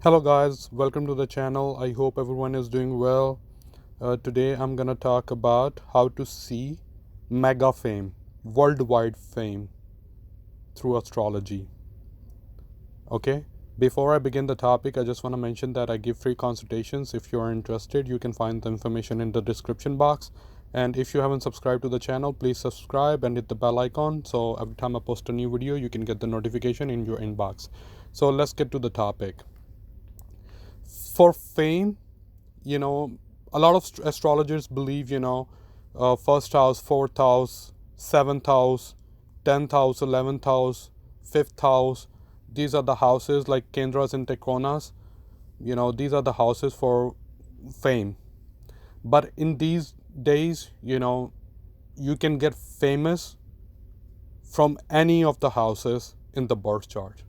Hello guys, welcome to the channel. I hope everyone is doing well. Today I'm gonna talk about how to see mega fame, worldwide fame through astrology. Okay, before I begin the topic, I just want to mention that I give free consultations. If you are interested, you can find the information in the description box. And if you haven't subscribed to the channel, please subscribe and hit the bell icon so every time I post a new video, you can get the notification in your inbox. So let's get to the topic. For fame, a lot of astrologers believe, first house, fourth house, seventh house, 10th house, 11th house, fifth house. These are the houses like Kendras and Tekonas. These are the houses for fame. But in these days, you can get famous from any of the houses in the birth chart.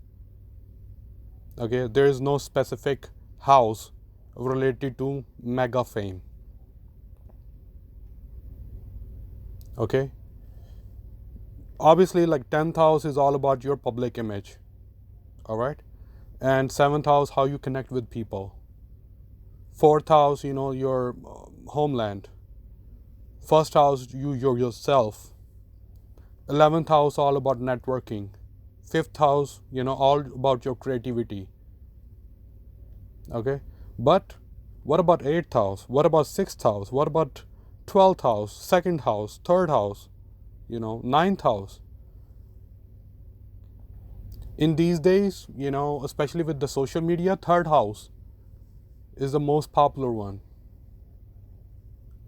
Okay, there is no specific house related to mega fame. Okay, obviously, like 10th house is all about your public image. All right, and 7th house, how you connect with people. 4th house, your homeland. First house, you're yourself. 11th house, all about networking. 5th house, all about your creativity. Okay, but what about 8th house? What about 6th house? What about 12th house, 2nd house, 3rd house, 9th house? In these days, especially with the social media, 3rd house is the most popular one.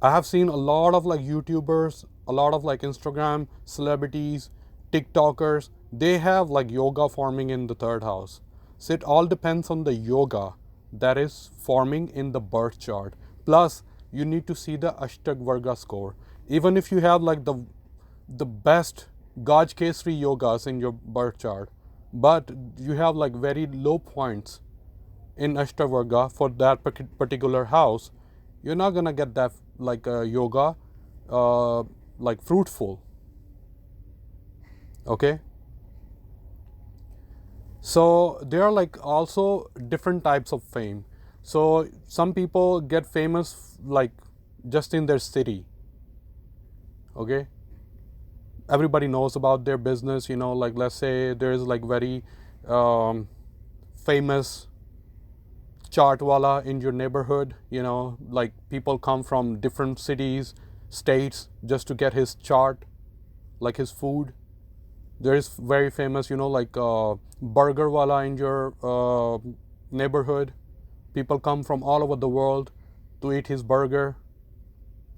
I have seen a lot of like YouTubers, a lot of like Instagram celebrities, TikTokers, they have like yoga forming in the 3rd house. So it all depends on the yoga that is forming in the birth chart. Plus, you need to see the Ashtag Varga score. Even if you have like the best Gaj Kesri yogas in your birth chart, but you have like very low points in Ashtavarga for that particular house, you're not gonna get that like yoga like fruitful. Okay, so there are like also different types of fame. So some people get famous like just in their city. Okay, everybody knows about their business, like let's say there's like very famous chartwala in your neighborhood, like people come from different cities, states just to get his chart, like his food. There is very famous, like burger wala in your neighborhood. People come from all over the world to eat his burger.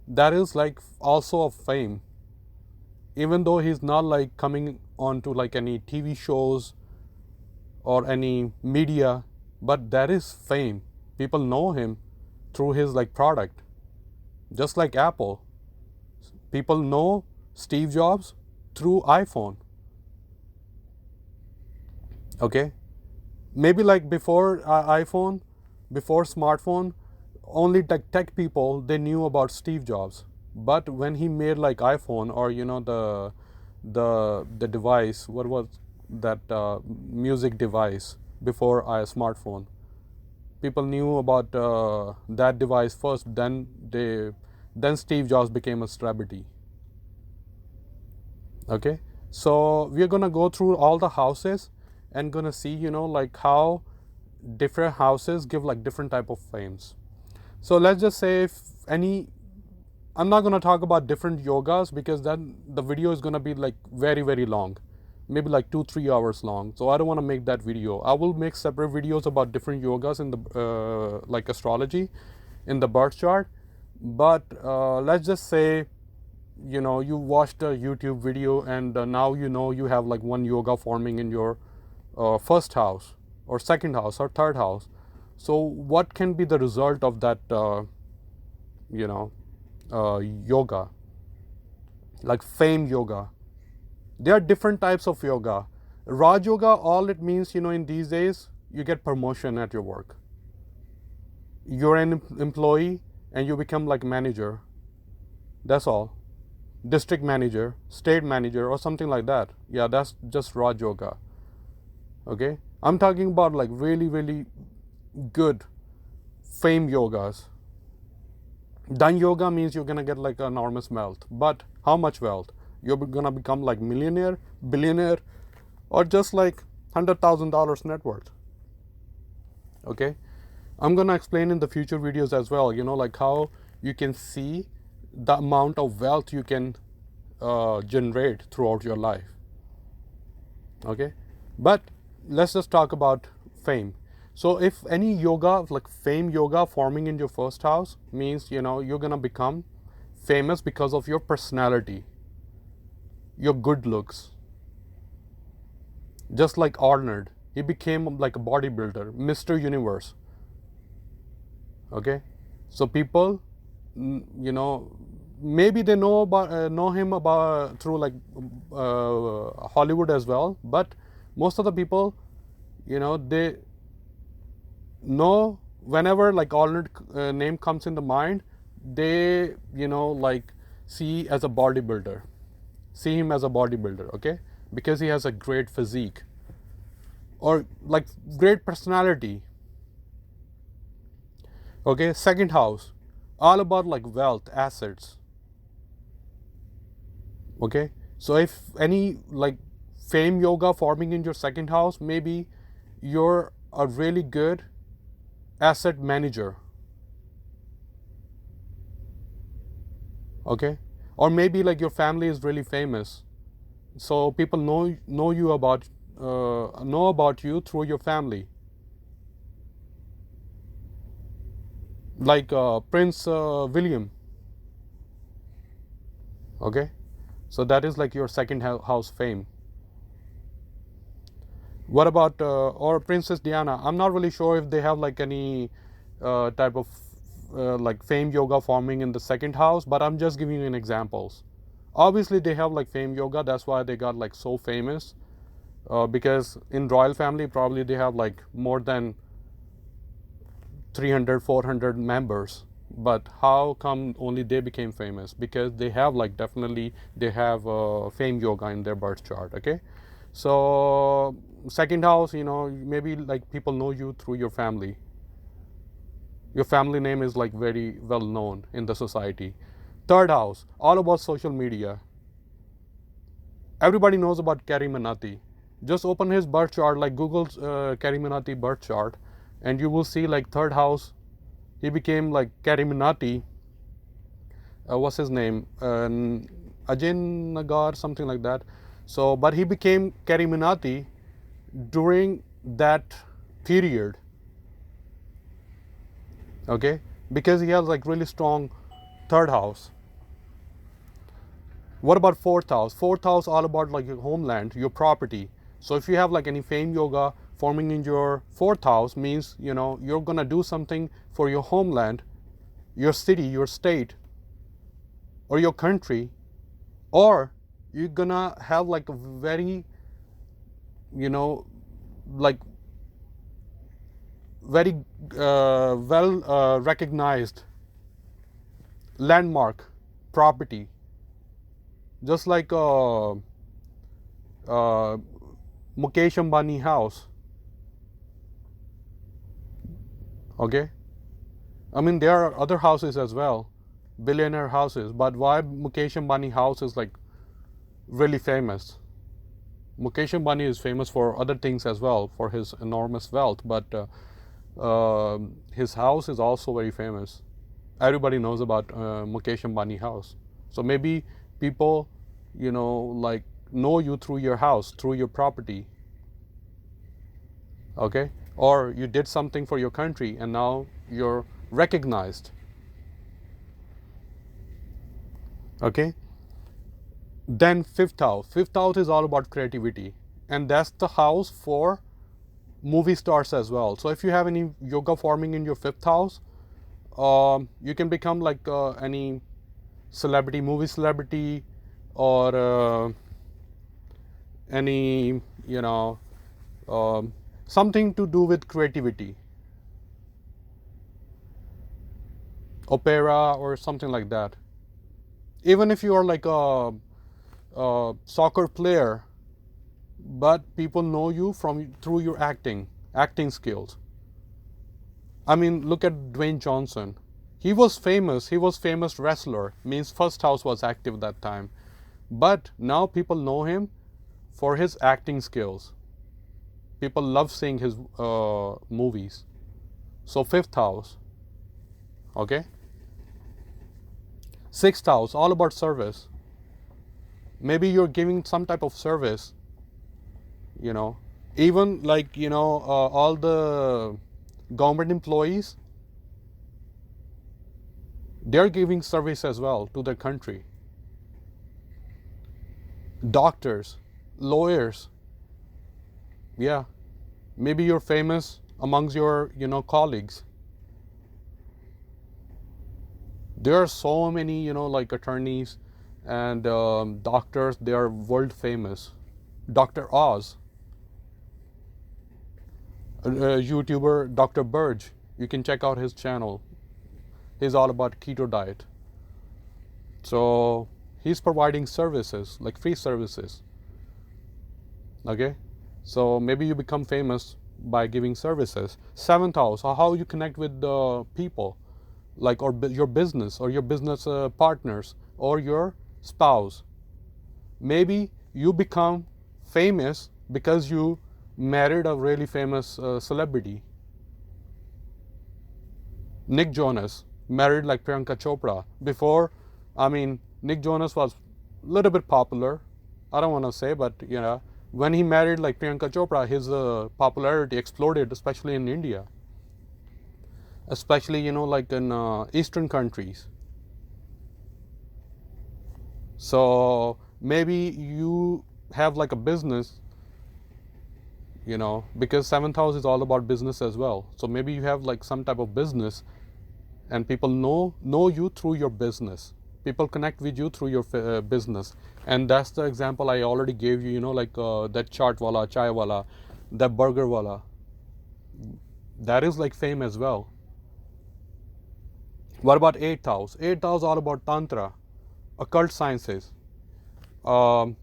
That is like also a fame, even though he's not like coming on to like any TV shows or any media, but that is fame. People know him through his like product. Just like Apple, people know Steve Jobs through iPhone. Okay, maybe like before iPhone, before smartphone, only tech people they knew about Steve Jobs. But when he made like iPhone, or the device, what was that music device before a smartphone, people knew about that device first. Then Steve Jobs became a celebrity. Okay, so we're gonna go through all the houses and gonna see, like how different houses give like different type of fames. So let's just say if any, I'm not gonna talk about different yogas because then the video is gonna be like very very long, maybe like 2-3 hours long. So I don't want to make that video. I will make separate videos about different yogas in the like astrology in the birth chart. But let's just say, you watched a YouTube video and now you have like one yoga forming in your first house or second house or third house. So what can be the result of that yoga, like fame yoga? There are different types of yoga. Raj yoga, all it means, in these days, you get promotion at your work. You're an employee and you become like manager. That's all. District manager, state manager, or something like that. Yeah, that's just Raj yoga. Okay, I'm talking about like really really good fame yogas. Done yoga means you're gonna get like enormous wealth. But how much wealth? You're gonna become like millionaire, billionaire, or just like $100,000 net worth. Okay, I'm gonna explain in the future videos as well, like how you can see the amount of wealth you can generate throughout your life. Okay, but let's just talk about fame. So if any yoga, like fame yoga forming in your first house, means you're gonna become famous because of your personality, your good looks. Just like Arnold, he became like a bodybuilder, Mr. Universe. Okay, so people, maybe they know him about through like Hollywood as well, but most of the people, they know whenever like Arnold name comes in the mind, they like see him as a bodybuilder. Okay, because he has a great physique or like great personality. Okay, second house, all about like wealth, assets. Okay, so if any like fame yoga forming in your second house, maybe you're a really good asset manager. Okay, or maybe like your family is really famous, so people know you about you through your family, like Prince William. Okay, so that is like your second house fame. What about or Princess Diana? I'm not really sure if they have like any type of like fame yoga forming in the second house, but I'm just giving you an examples. Obviously they have like fame yoga, that's why they got like so famous, because in royal family probably they have like more than 300-400 members. But how come only they became famous? Because they have like definitely they have fame yoga in their birth chart. Okay, so second house, maybe like people know you through your family. Your family name is like very well known in the society. Third house, all about social media. Everybody knows about Kerry Manati. Just open his birth chart, like Google's Kerry Manati birth chart, and you will see like third house. He became like Kerry Manati. What's his name? Ajay Nagar, something like that. So, but he became Kerry Manati during that period. Okay, because he has like really strong third house. What about fourth house? Fourth house all about like your homeland, your property. So if you have like any fame yoga forming in your fourth house, means you're gonna do something for your homeland, your city, your state, or your country, or you're gonna have like a very like very well recognized landmark property, just like Mukesh Ambani house. Okay, I mean there are other houses as well, billionaire houses, but why Mukesh Ambani house is like really famous? Mukesh Ambani is famous for other things as well, for his enormous wealth, but his house is also very famous. Everybody knows about Mukesh Ambani house. So maybe people, like know you through your house, through your property. Okay, or you did something for your country and now you're recognized. Okay, then fifth house is all about creativity, and that's the house for movie stars as well. So if you have any yoga forming in your fifth house, you can become like any celebrity, movie celebrity, or any something to do with creativity, opera or something like that. Even if you are like a soccer player, but people know you through your acting skills. I mean, look at Dwayne Johnson. He was famous wrestler, means first house was active that time. But now people know him for his acting skills. People love seeing his movies. So fifth house, okay? Sixth house, all about service. Maybe you're giving some type of service, you know. Even like, all the government employees, they're giving service as well to their country. Doctors, lawyers, yeah. Maybe you're famous amongst your, colleagues. There are so many, like attorneys and doctors, they are world famous. Dr. Oz, YouTuber Dr. Burge, you can check out his channel. He's all about keto diet. So he's providing services, like free services. Okay? So maybe you become famous by giving services. Seventh house, how you connect with the people, like or your business or your business partners or your spouse. Maybe you become famous because you married a really famous celebrity. Nick Jonas married like Priyanka Chopra. Before, Nick Jonas was a little bit popular. I don't want to say, but when he married like Priyanka Chopra, his popularity exploded, especially in India. Especially, like in Eastern countries. So maybe you have like a business, because seventh house is all about business as well. So maybe you have like some type of business and people know you through your business. People connect with you through your business. And that's the example I already gave you, like that chaat wala, chai wala, that burger wala. That is like fame as well. What about eighth house? Eighth house all about tantra, occult sciences. All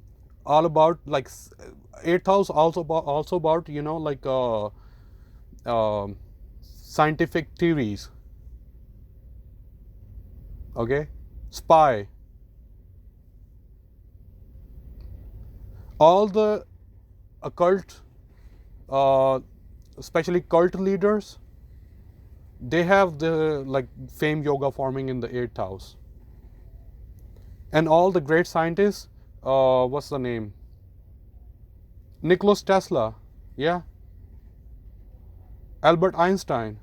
about like eighth house also about like scientific theories. Okay, spy. All the occult, especially cult leaders, they have the like fame yoga forming in the eighth house. And all the great scientists, what's the name? Nikola Tesla, yeah. Albert Einstein.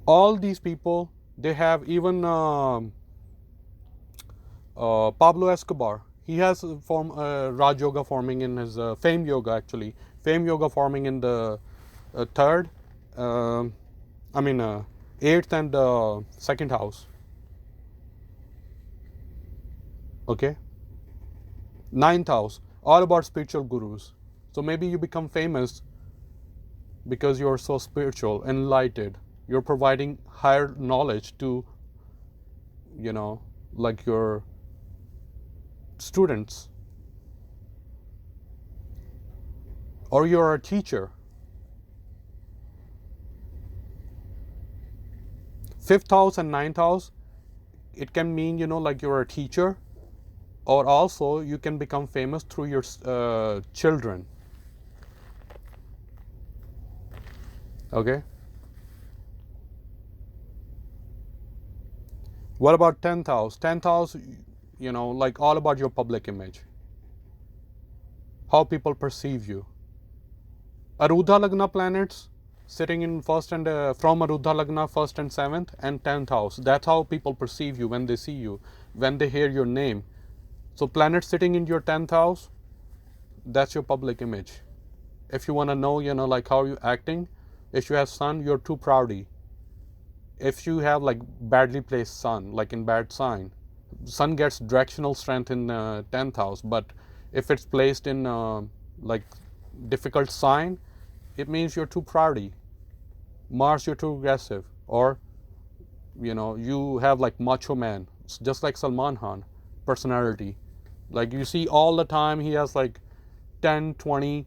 All these people, they have even Pablo Escobar. He has Raj Yoga forming in his fame yoga actually. Fame yoga forming in the third, eighth and second house. Okay. Ninth house, all about spiritual gurus. So maybe you become famous because you're so spiritual, enlightened. You're providing higher knowledge to, like your students. Or you're a teacher. Fifth house and ninth house, it can mean, like you're a teacher, or also you can become famous through your children. Okay. What about 10th house? 10th house, like all about your public image. How people perceive you. Arudha Lagna planets sitting in first and from Arudha Lagna, first and seventh, and 10th house. That's how people perceive you when they see you, when they hear your name. So planets sitting in your 10th house, that's your public image. If you want to know, like how you're acting, if you have sun, you're too proudy. If you have like badly placed sun, like in bad sign, sun gets directional strength in 10th house, but if it's placed in like difficult sign, it means you're too proudy. Mars, you're too aggressive, or you have like macho man, just like Salman Khan personality. Like you see all the time he has like 10, 20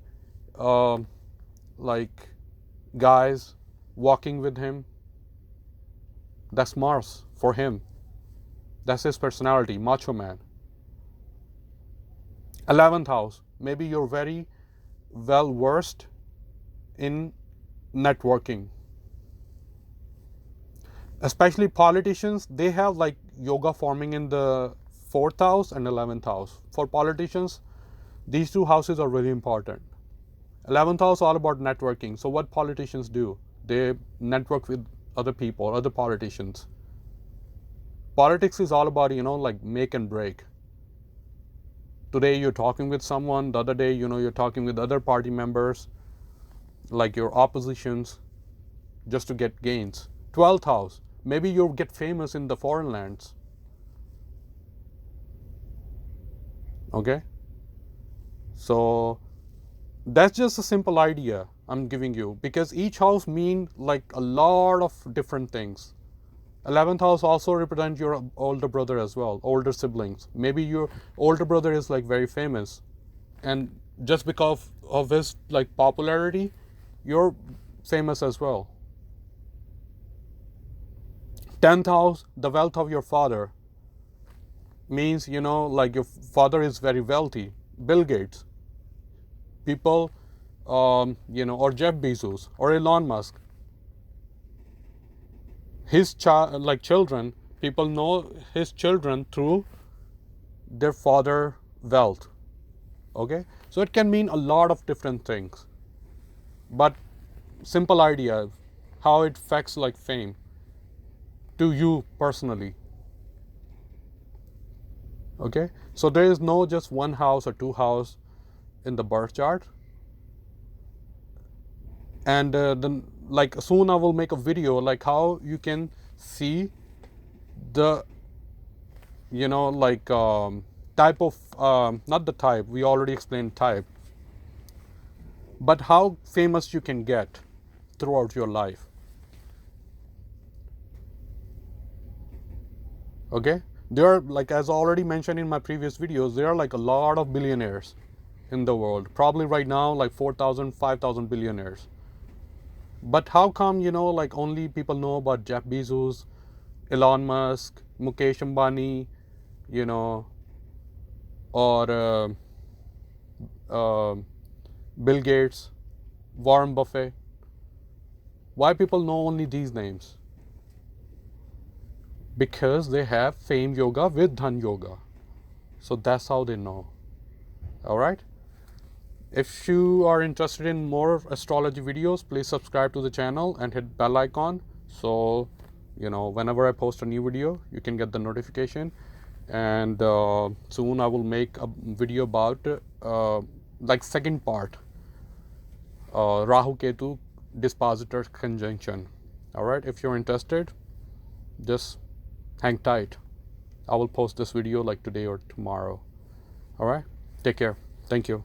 like guys walking with him. That's Mars for him. That's his personality, macho man. 11th house, maybe you're very well versed in networking. Especially politicians, they have like yoga forming in the 4th house and 11th house. For politicians, these two houses are really important. 11th house all about networking. So what politicians do? They network with other people, other politicians. Politics is all about, like make and break. Today you're talking with someone, the other day, you're talking with other party members, like your oppositions, just to get gains. 12th house, maybe you'll get famous in the foreign lands. Okay? So that's just a simple idea I'm giving you, because each house means like a lot of different things. 11th house also represents your older brother as well, older siblings. Maybe your older brother is like very famous, and just because of his like popularity, you're famous as well. 10th house, the wealth of your father, means, like your father is very wealthy. Bill Gates, people, or Jeff Bezos or Elon Musk. His children, people know his children through their father wealth. Okay, so it can mean a lot of different things, but simple idea how it affects like fame to you personally. Okay, so there is no just one house or two house in the birth chart. And then like soon I will make a video like how you can see the type of not the type, we already explained type, but how famous you can get throughout your life. Okay, there are, like as already mentioned in my previous videos, there are like a lot of billionaires in the world, probably right now like 4,000, 5,000 billionaires. But how come, like only people know about Jeff Bezos, Elon Musk, Mukesh Ambani, or Bill Gates, Warren Buffett? Why people know only these names? Because they have fame yoga with dhan yoga. So that's how they know. All right. If you are interested in more astrology videos, please subscribe to the channel and hit bell icon. So, whenever I post a new video, you can get the notification. And soon I will make a video about like second part, Rahu Ketu dispositor conjunction. All right. If you're interested, just hang tight. I will post this video like today or tomorrow. All right. Take care. Thank you.